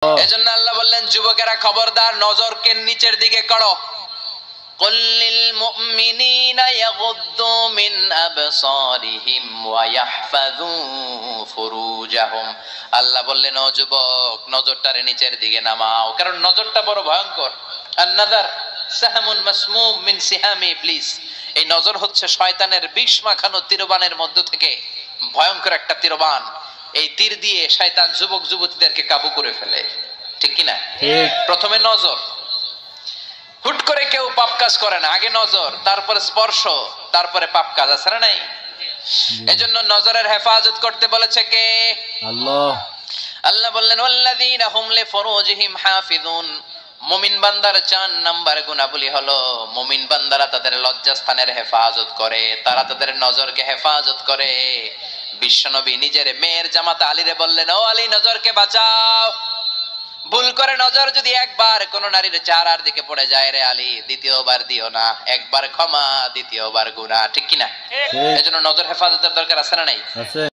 এজন্য আল্লাহ বললেন যুবকেরা খবরদার নজরকে নিচের দিকে করো। কুল লিল মুমিনিনা ইয়াগুদ্দু মিন আবসারিহিম ওয়া ইয়াহফাযু ফুরুজাহুম। আল্লাহ বললেন ও যুবক নজরটারে নিচের দিকে নামাও, কারণ নজরটা বড় ভয়ঙ্কর। আন-নাযার সাহমুন মাসমুম মিন সিহামি ইবলিস। এই নজর হচ্ছে শয়তানের বিষ মাখানো তীরবানের মধ্য থেকে ভয়ঙ্কর একটা তীরবান। এই তীর দিয়ে শয়তান যুবক যুবতীদেরকে কাবু করে ফেলে, ঠিক কি না? প্রথমে নজর, হুট করে কেউ পাপ কাজ করে না, আগে নজর, তারপরে স্পর্শ, তারপরে পাপ কাজ, আছে না নাই? এজন্য নজরের হেফাজত করতে বলেছে কে? আল্লাহ। আল্লাহ বললেন ওয়াল্লাযীনা হুম লিফুরুজিহিম হাফিজুন। মুমিন বান্দার 4 নাম্বার গুণাবলী হলো মুমিন বান্দারা তাদের লজ্জাস্থানের হেফাজত করে, তারা তাদের নজরকে হেফাজত করে। বিশ্বনবী নিজের মেয়ের জামাতা আলীরে বললেন ও আলী নজরকে বাঁচাও। ভুল করে নজর যদি একবার কোন নারীর চেহারার দিকে পড়ে যায় রে আলী, দ্বিতীয়বার দিও না, একবার ক্ষমা দ্বিতীয়বার গুনাহ, ঠিক কি না? এজন্য নজর হেফাজতের দরকার আছে না নাই? আছে।